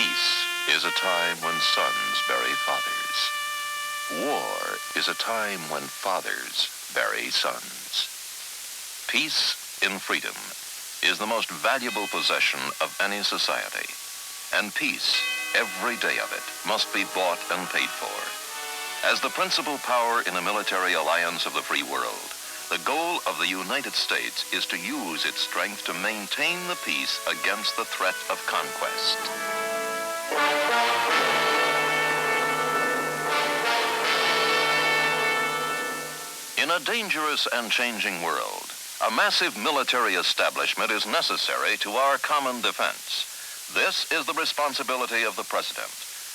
Peace is a time when sons bury fathers. War is a time when fathers bury sons. Peace in freedom is the most valuable possession of any society. And peace, every day of it, must be bought and paid for. As the principal power in a military alliance of the free world, the goal of the United States is to use its strength to maintain the peace against the threat of conquest. In a dangerous and changing world, a massive military establishment is necessary to our common defense. This is the responsibility of the President,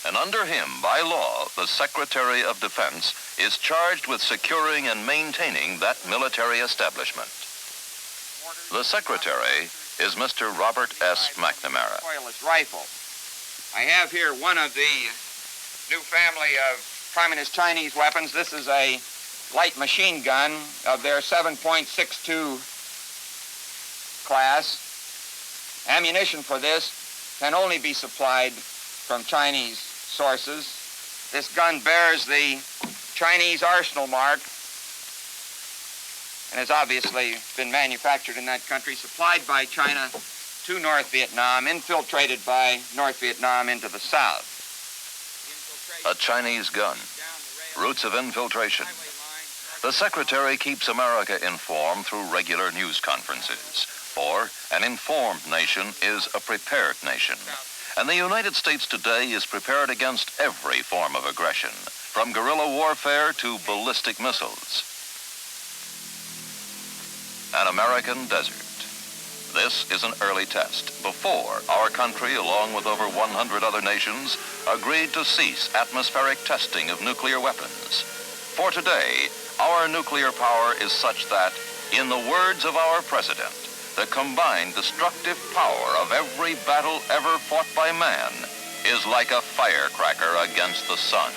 and under him, by law, the Secretary of Defense is charged with securing and maintaining that military establishment. The Secretary is Mr. Robert S. McNamara. Recoilless rifle. I have here one of the new family of Communist Chinese weapons. This is a light machine gun of their 7.62 class. Ammunition for this can only be supplied from Chinese sources. This gun bears the Chinese arsenal mark and has obviously been manufactured in that country, supplied by China to North Vietnam, infiltrated by North Vietnam into the south. A Chinese gun, roots of infiltration. The Secretary keeps America informed through regular news conferences, for an informed nation is a prepared nation. And the United States today is prepared against every form of aggression, from guerrilla warfare to ballistic missiles. An American desert. This is an early test before our country, along with over 100 other nations, agreed to cease atmospheric testing of nuclear weapons. For today, our nuclear power is such that, in the words of our President, the combined destructive power of every battle ever fought by man is like a firecracker against the sun.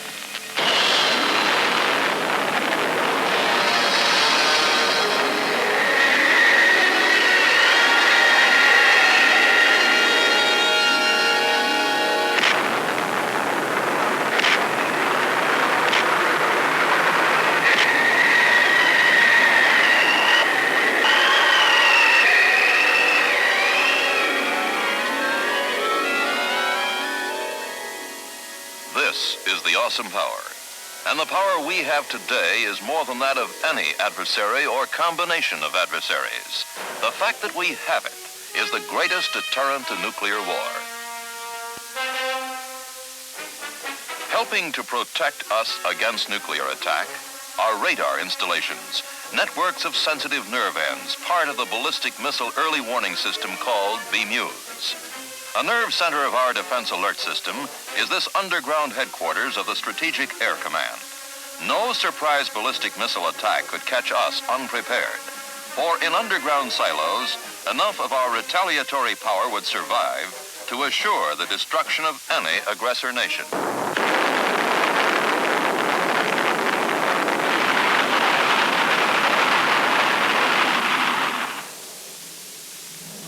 This is the awesome power. And the power we have today is more than that of any adversary or combination of adversaries. The fact that we have it is the greatest deterrent to nuclear war. Helping to protect us against nuclear attack are radar installations, networks of sensitive nerve ends, part of the ballistic missile early warning system called BMEWS. A nerve center of our defense alert system is this underground headquarters of the Strategic Air Command. No surprise ballistic missile attack could catch us unprepared, for in underground silos, enough of our retaliatory power would survive to assure the destruction of any aggressor nation.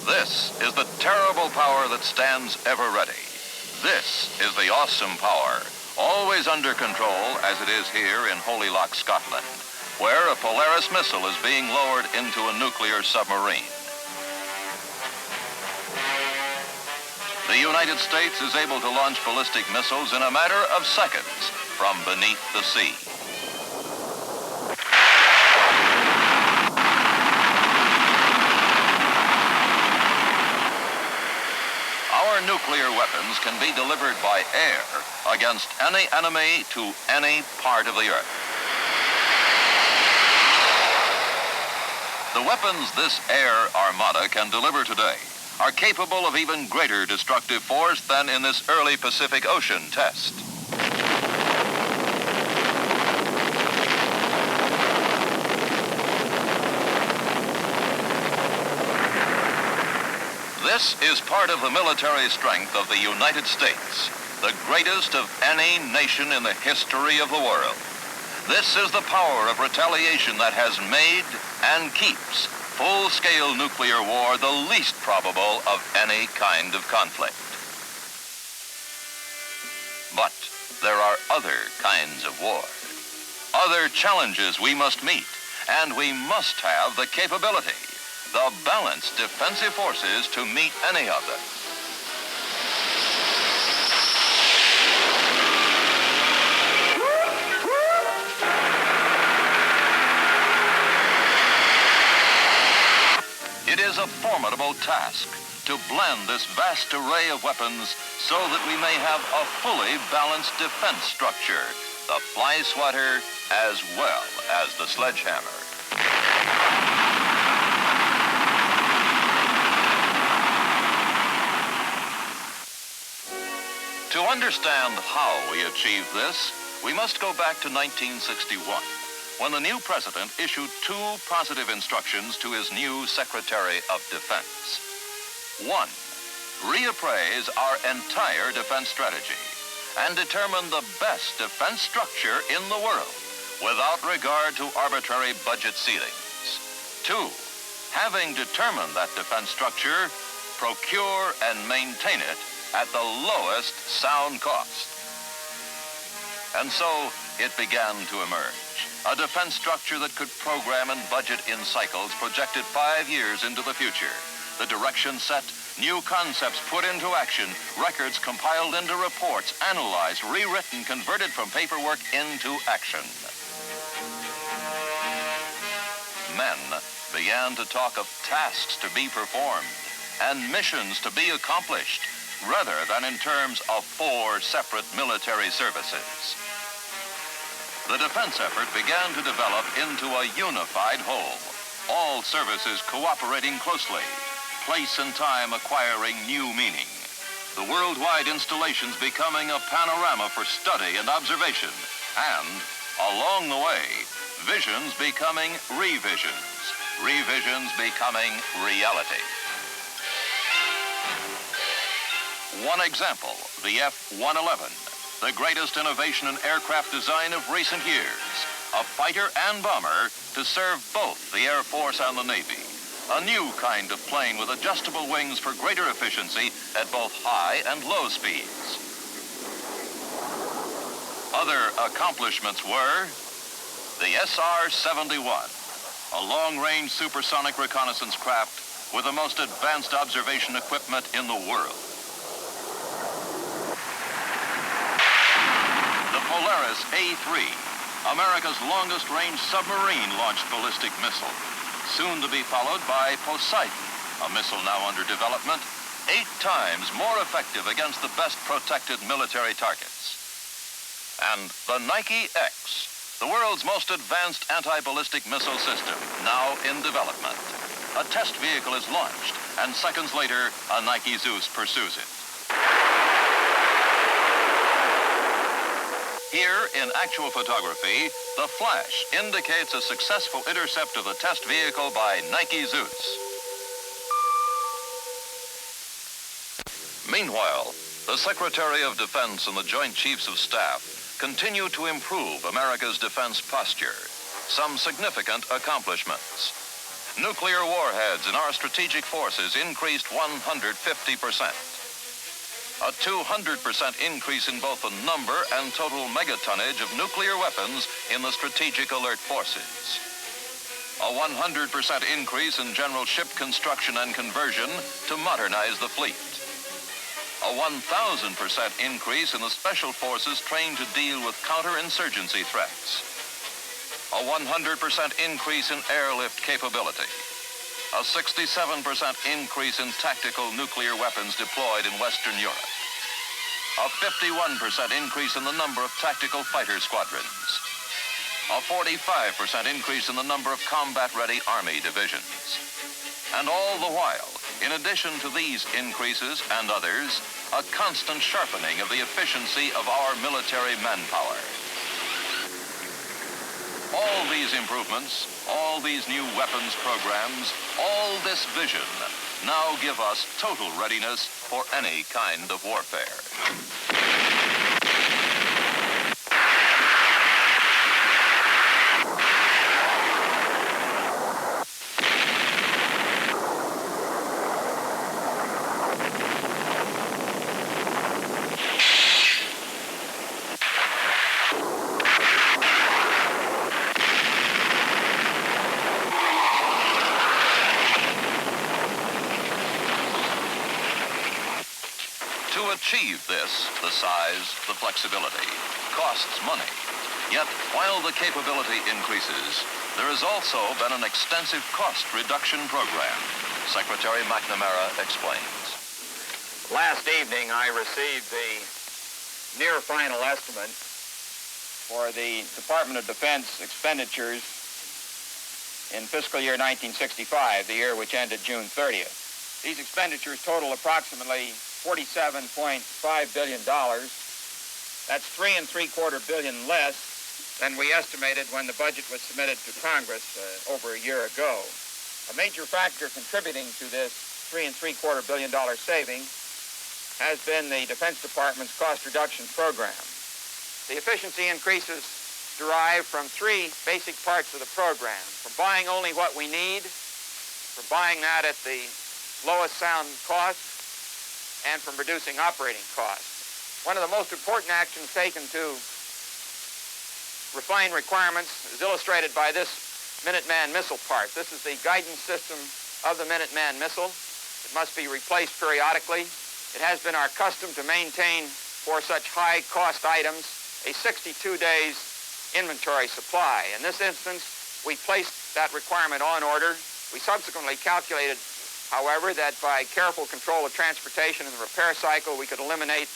This is the terrible power that stands ever ready. This is the awesome power, always under control as it is here in Holy Loch, Scotland, where a Polaris missile is being lowered into a nuclear submarine. The United States is able to launch ballistic missiles in a matter of seconds from beneath the sea. Our nuclear weapons can be delivered by air against any enemy to any part of the earth. The weapons this air armada can deliver today are capable of even greater destructive force than in this early Pacific Ocean test. This is part of the military strength of the United States, the greatest of any nation in the history of the world. This is the power of retaliation that has made and keeps full-scale nuclear war the least probable of any kind of conflict. But there are other kinds of war, other challenges we must meet, and we must have the capability, the balanced defensive forces to meet any of them. It is a formidable task to blend this vast array of weapons so that we may have a fully balanced defense structure, the fly swatter as well as the sledgehammer. To understand how we achieve this, we must go back to 1961, when the new president issued two positive instructions to his new Secretary of Defense. One, reappraise our entire defense strategy and determine the best defense structure in the world without regard to arbitrary budget ceilings. Two, having determined that defense structure, procure and maintain it at the lowest sound cost. And so it began to emerge. A defense structure that could program and budget in cycles projected 5 years into the future. The direction set, new concepts put into action, records compiled into reports, analyzed, rewritten, converted from paperwork into action. Men began to talk of tasks to be performed and missions to be accomplished, rather than in terms of 4 separate military services. The defense effort began to develop into a unified whole, all services cooperating closely, place and time acquiring new meaning, the worldwide installations becoming a panorama for study and observation, and, along the way, visions becoming revisions, revisions becoming reality. One example, the F-111. The greatest innovation in aircraft design of recent years. A fighter and bomber to serve both the Air Force and the Navy. A new kind of plane with adjustable wings for greater efficiency at both high and low speeds. Other accomplishments were the SR-71, a long-range supersonic reconnaissance craft with the most advanced observation equipment in the world. Polaris A-3, America's longest-range submarine-launched ballistic missile, soon to be followed by Poseidon, a missile now under development, 8 times more effective against the best protected military targets. And the Nike-X, the world's most advanced anti-ballistic missile system, now in development. A test vehicle is launched, and seconds later, a Nike-Zeus pursues it. Here, in actual photography, the flash indicates a successful intercept of the test vehicle by Nike-Zeus. Meanwhile, the Secretary of Defense and the Joint Chiefs of Staff continue to improve America's defense posture. Some significant accomplishments. Nuclear warheads in our strategic forces increased 150%. A 200% increase in both the number and total megatonnage of nuclear weapons in the strategic alert forces. A 100% increase in general ship construction and conversion to modernize the fleet. A 1,000% increase in the special forces trained to deal with counterinsurgency threats. A 100% increase in airlift capability. A 67% increase in tactical nuclear weapons deployed in Western Europe. A 51% increase in the number of tactical fighter squadrons. A 45% increase in the number of combat-ready Army divisions. And all the while, in addition to these increases and others, a constant sharpening of the efficiency of our military manpower. All these improvements, all these new weapons programs, all this vision now give us total readiness for any kind of warfare. To achieve this, the size, the flexibility, costs money. Yet, while the capability increases, there has also been an extensive cost reduction program. Secretary McNamara explains. Last evening, I received the near final estimate for the Department of Defense expenditures in fiscal year 1965, the year which ended June 30th. These expenditures total approximately $47.5 billion. That's $3.75 billion less than we estimated when the budget was submitted to Congress over a year ago. A major factor contributing to this $3.75 billion saving has been the Defense Department's cost reduction program. The efficiency increases derive from three basic parts of the program: from buying only what we need, from buying that at the lowest sound cost, and from reducing operating costs. One of the most important actions taken to refine requirements is illustrated by this Minuteman missile part. This is the guidance system of the Minuteman missile. It must be replaced periodically. It has been our custom to maintain for such high-cost items a 62 days inventory supply. In this instance, we placed that requirement on order. We subsequently calculated, however, that by careful control of transportation and the repair cycle, we could eliminate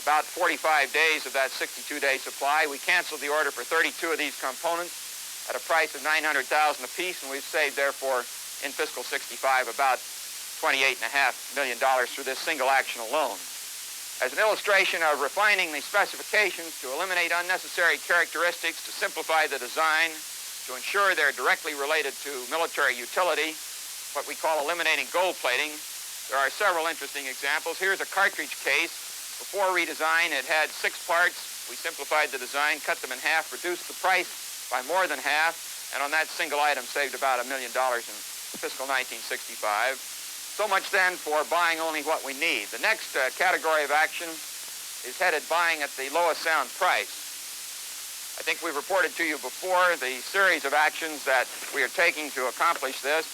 about 45 days of that 62-day supply. We canceled the order for 32 of these components at a price of $900,000 apiece, and we've saved, therefore, in fiscal 65, about $28.5 million through this single action alone. As an illustration of refining the specifications to eliminate unnecessary characteristics, to simplify the design, to ensure they're directly related to military utility, what we call eliminating gold plating, there are several interesting examples. Here's a cartridge case. Before redesign, it had 6 parts. We simplified the design, cut them in half, reduced the price by more than half, and on that single item saved about $1 million in fiscal 1965. So much then for buying only what we need. The next category of action is headed buying at the lowest sound price. I think we've reported to you before the series of actions that we are taking to accomplish this.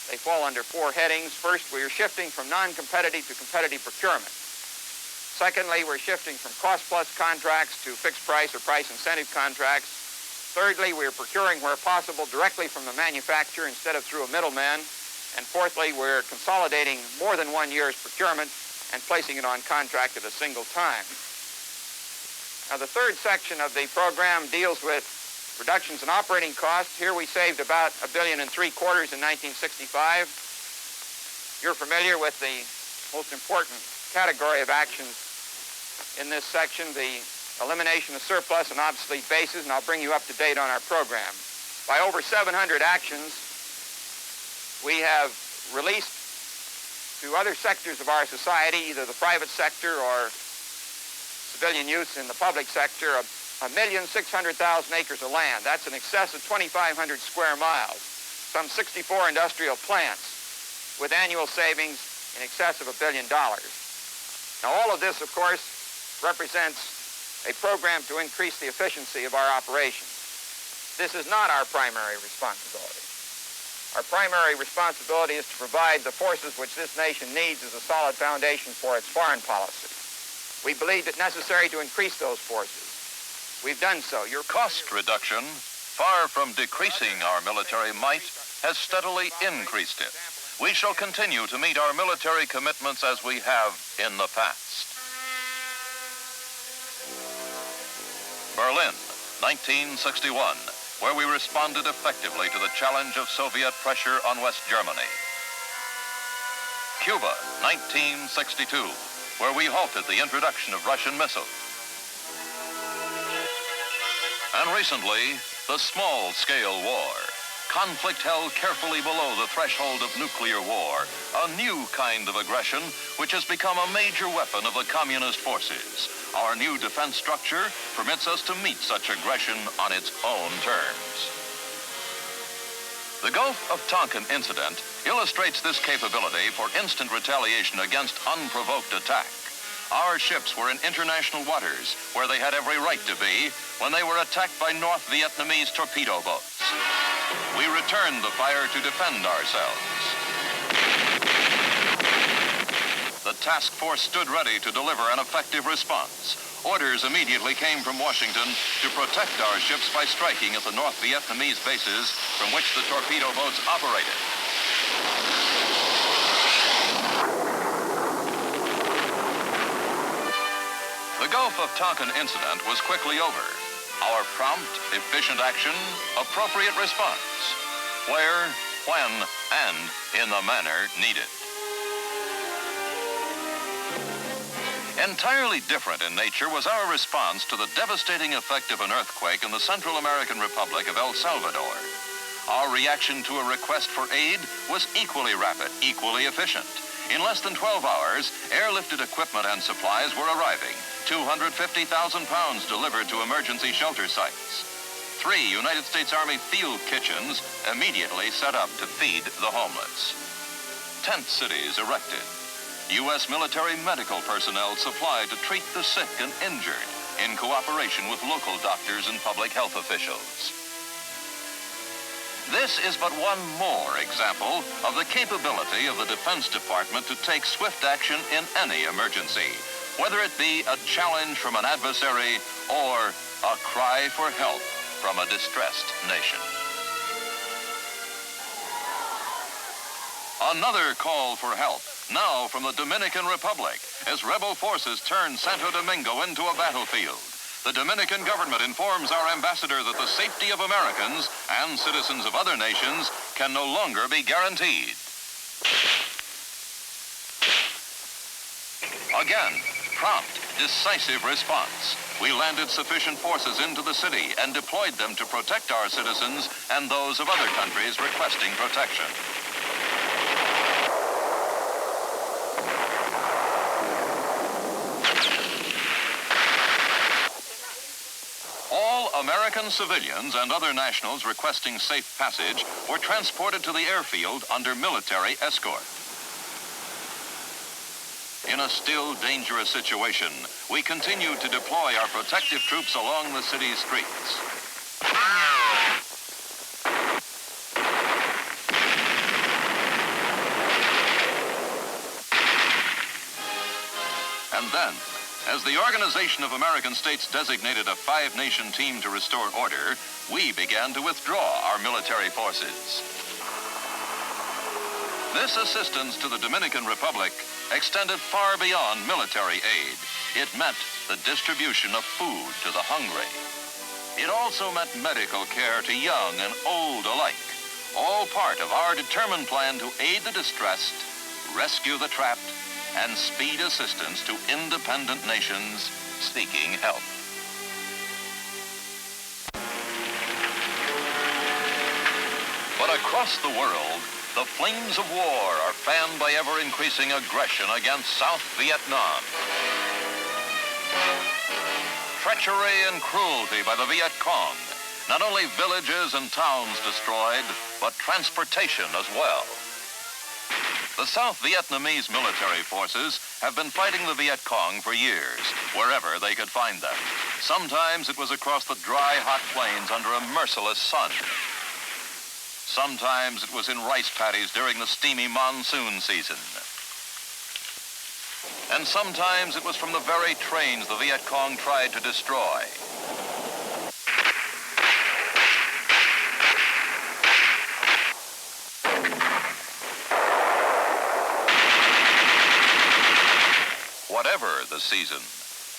They fall under 4 headings. First, we are shifting from non-competitive to competitive procurement. Secondly, we're shifting from cost-plus contracts to fixed-price or price-incentive contracts. Thirdly, we're procuring where possible directly from the manufacturer instead of through a middleman. And fourthly, we're consolidating more than 1 year's procurement and placing it on contract at a single time. Now, the third section of the program deals with reductions in operating costs. Here we saved about $1.75 billion in 1965. You're familiar with the most important category of actions in this section, the elimination of surplus and obsolete bases, and I'll bring you up to date on our program. By over 700 actions, we have released to other sectors of our society, either the private sector or civilian use in the public sector, 1,600,000 acres of land. That's in excess of 2,500 square miles, some 64 industrial plants with annual savings in excess of $1 billion. Now, all of this, of course, represents a program to increase the efficiency of our operations. This is not our primary responsibility. Our primary responsibility is to provide the forces which this nation needs as a solid foundation for its foreign policy. We believed it necessary to increase those forces. We've done so. Your cost reduction, far from decreasing our military might, has steadily increased it. We shall continue to meet our military commitments as we have in the past. Berlin, 1961, where we responded effectively to the challenge of Soviet pressure on West Germany. Cuba, 1962, where we halted the introduction of Russian missiles. And recently, the small-scale war. Conflict held carefully below the threshold of nuclear war, a new kind of aggression which has become a major weapon of the communist forces. Our new defense structure permits us to meet such aggression on its own terms. The Gulf of Tonkin incident illustrates this capability for instant retaliation against unprovoked attack. Our ships were in international waters, where they had every right to be, when they were attacked by North Vietnamese torpedo boats. We returned the fire to defend ourselves. The task force stood ready to deliver an effective response. Orders immediately came from Washington to protect our ships by striking at the North Vietnamese bases from which the torpedo boats operated. The Gulf of Tonkin incident was quickly over. Our prompt, efficient action, appropriate response. Where, when, and in the manner needed. Entirely different in nature was our response to the devastating effect of an earthquake in the Central American Republic of El Salvador. Our reaction to a request for aid was equally rapid, equally efficient. In less than 12 hours, airlifted equipment and supplies were arriving. 250,000 pounds delivered to emergency shelter sites. 3 United States Army field kitchens immediately set up to feed the homeless. Tent cities erected. U.S. military medical personnel supplied to treat the sick and injured in cooperation with local doctors and public health officials. This is but one more example of the capability of the Defense Department to take swift action in any emergency, whether it be a challenge from an adversary or a cry for help from a distressed nation. Another call for help, now from the Dominican Republic, as rebel forces turn Santo Domingo into a battlefield. The Dominican government informs our ambassador that the safety of Americans and citizens of other nations can no longer be guaranteed. Again, prompt, decisive response. We landed sufficient forces into the city and deployed them to protect our citizens and those of other countries requesting protection. All American civilians and other nationals requesting safe passage were transported to the airfield under military escort. In a still dangerous situation, we continue to deploy our protective troops along the city's streets. And then, as the Organization of American States designated a 5-nation team to restore order, we began to withdraw our military forces. This assistance to the Dominican Republic extended far beyond military aid. It meant the distribution of food to the hungry. It also meant medical care to young and old alike, all part of our determined plan to aid the distressed, rescue the trapped, and speed assistance to independent nations seeking help. But across the world, the flames of war are fanned by ever-increasing aggression against South Vietnam. Treachery and cruelty by the Viet Cong. Not only villages and towns destroyed, but transportation as well. The South Vietnamese military forces have been fighting the Viet Cong for years, wherever they could find them. Sometimes it was across the dry, hot plains under a merciless sun. Sometimes it was in rice paddies during the steamy monsoon season. And sometimes it was from the very trains the Viet Cong tried to destroy. Whatever the season,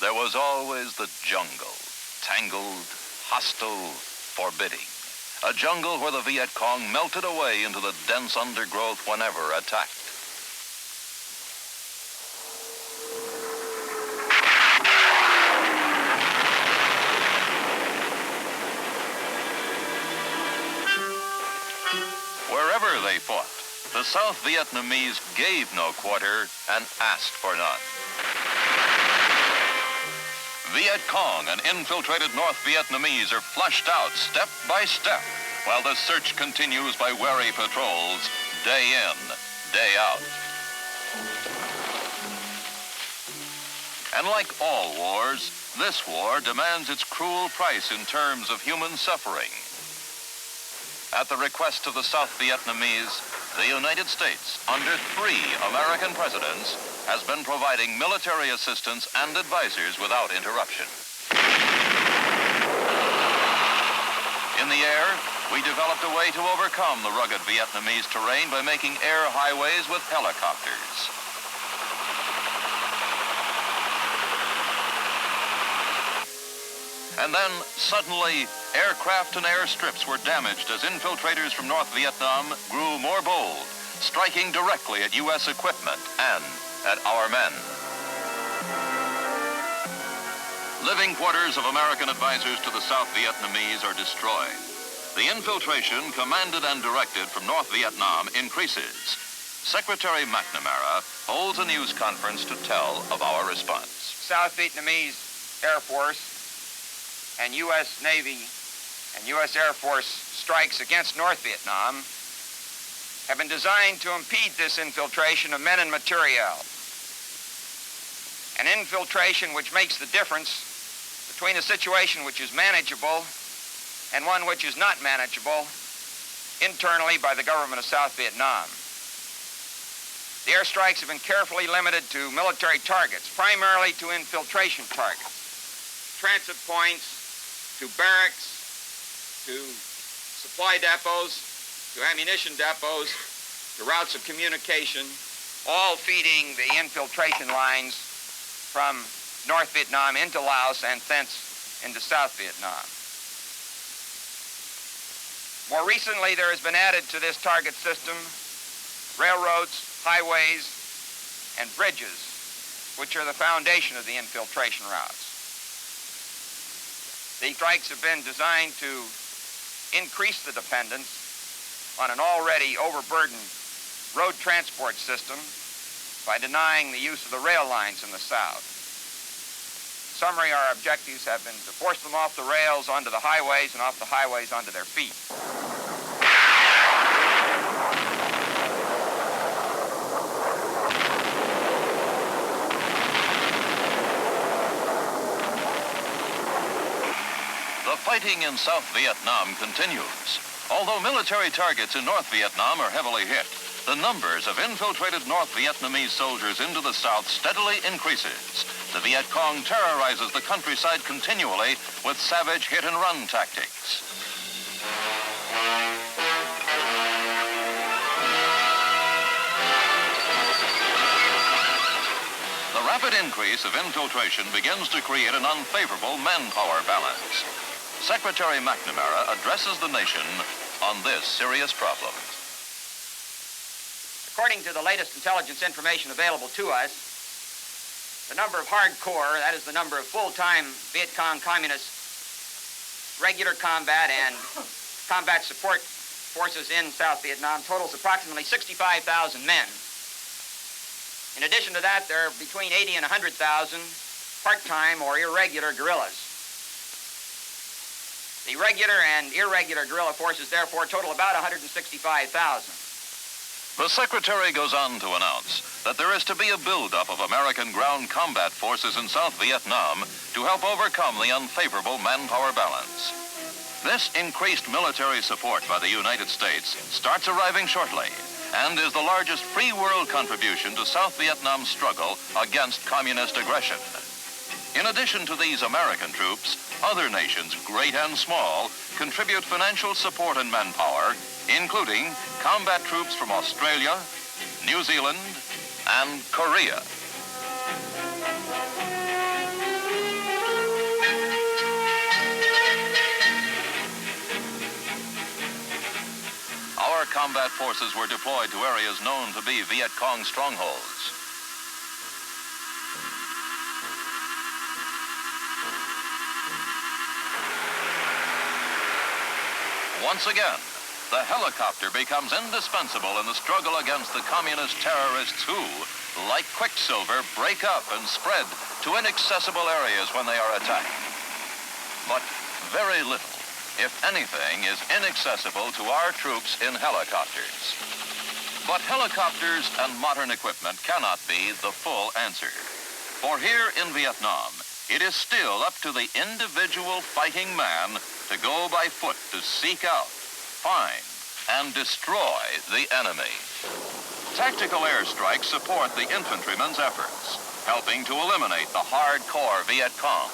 there was always the jungle, tangled, hostile, forbidding. A jungle where the Viet Cong melted away into the dense undergrowth whenever attacked. Wherever they fought, the South Vietnamese gave no quarter and asked for none. Viet Cong and infiltrated North Vietnamese are flushed out step by step, while the search continues by wary patrols, day in, day out. And like all wars, this war demands its cruel price in terms of human suffering. At the request of the South Vietnamese, the United States, under 3 American presidents, has been providing military assistance and advisors without interruption. In the air, we developed a way to overcome the rugged Vietnamese terrain by making air highways with helicopters. And then, suddenly, aircraft and airstrips were damaged as infiltrators from North Vietnam grew more bold, striking directly at U.S. equipment and at our men. Living quarters of American advisors to the South Vietnamese are destroyed. The infiltration, commanded and directed from North Vietnam, increases. Secretary McNamara holds a news conference to tell of our response. South Vietnamese Air Force and U.S. Navy and U.S. Air Force strikes against North Vietnam have been designed to impede this infiltration of men and materiel. An infiltration which makes the difference between a situation which is manageable and one which is not manageable internally by the government of South Vietnam. The airstrikes have been carefully limited to military targets, primarily to infiltration targets, transit points, to barracks, to supply depots, to ammunition depots, to routes of communication, all feeding the infiltration lines from North Vietnam into Laos and thence into South Vietnam. More recently, there has been added to this target system railroads, highways, and bridges, which are the foundation of the infiltration routes. These strikes have been designed to increase the dependence on an already overburdened road transport system by denying the use of the rail lines in the South. Summary, our objectives have been to force them off the rails onto the highways and off the highways onto their feet. The fighting in South Vietnam continues. Although military targets in North Vietnam are heavily hit, the numbers of infiltrated North Vietnamese soldiers into the South steadily increases. The Viet Cong terrorizes the countryside continually with savage hit-and-run tactics. The rapid increase of infiltration begins to create an unfavorable manpower balance. Secretary McNamara addresses the nation on this serious problem. According to the latest intelligence information available to us, the number of hardcore, that is the number of full-time Viet Cong communist regular combat and combat support forces in South Vietnam totals approximately 65,000 men. In addition to that, there are between 80 and 100,000 part-time or irregular guerrillas. The regular and irregular guerrilla forces, therefore, total about 165,000. The Secretary goes on to announce that there is to be a buildup of American ground combat forces in South Vietnam to help overcome the unfavorable manpower balance. This increased military support by the United States starts arriving shortly and is the largest free world contribution to South Vietnam's struggle against communist aggression. In addition to these American troops, other nations, great and small, contribute financial support and manpower, including combat troops from Australia, New Zealand, and Korea. Our combat forces were deployed to areas known to be Viet Cong strongholds. Once again, the helicopter becomes indispensable in the struggle against the communist terrorists who, like quicksilver, break up and spread to inaccessible areas when they are attacked. But very little, if anything, is inaccessible to our troops in helicopters. But helicopters and modern equipment cannot be the full answer. For here in Vietnam, it is still up to the individual fighting man to go by foot to seek out, find, and destroy the enemy. Tactical airstrikes support the infantrymen's efforts, helping to eliminate the hardcore Viet Cong.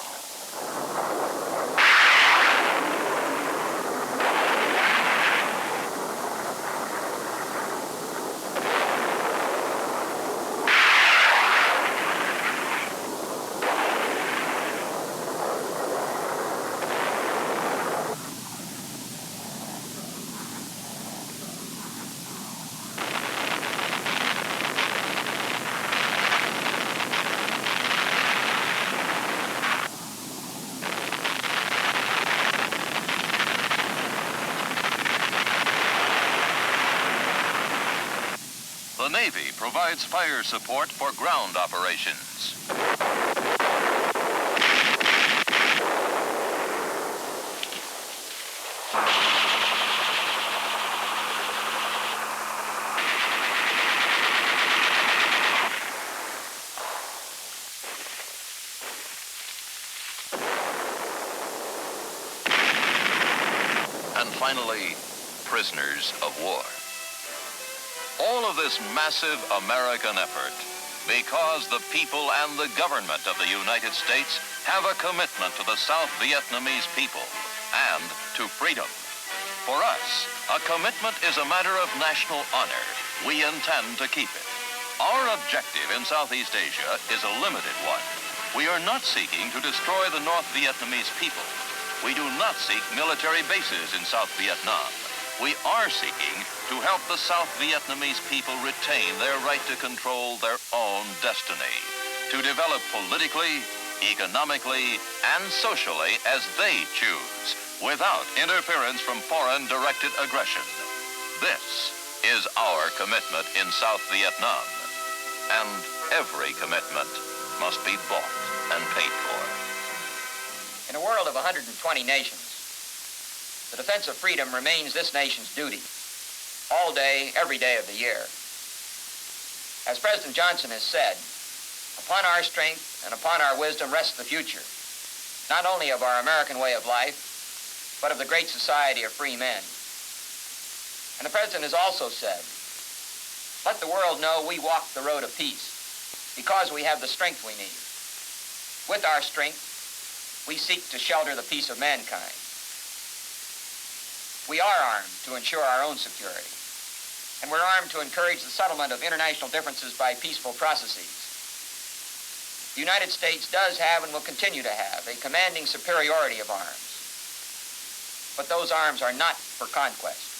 The Navy provides fire support for ground operations. And finally, prisoners of war. All of this massive American effort because the people and the government of the United States have a commitment to the South Vietnamese people and to freedom. For us, a commitment is a matter of national honor. We intend to keep it. Our objective in Southeast Asia is a limited one. We are not seeking to destroy the North Vietnamese people. We do not seek military bases in South Vietnam. We are seeking to help the South Vietnamese people retain their right to control their own destiny, to develop politically, economically, and socially as they choose, without interference from foreign directed aggression. This is our commitment in South Vietnam, and every commitment must be bought and paid for. In a world of 120 nations, the defense of freedom remains this nation's duty, all day, every day of the year. As President Johnson has said, upon our strength and upon our wisdom rests the future, not only of our American way of life, but of the great society of free men. And the President has also said, let the world know we walk the road of peace because we have the strength we need. With our strength, we seek to shelter the peace of mankind. We are armed to ensure our own security, and we're armed to encourage the settlement of international differences by peaceful processes. The United States does have and will continue to have a commanding superiority of arms, but those arms are not for conquest.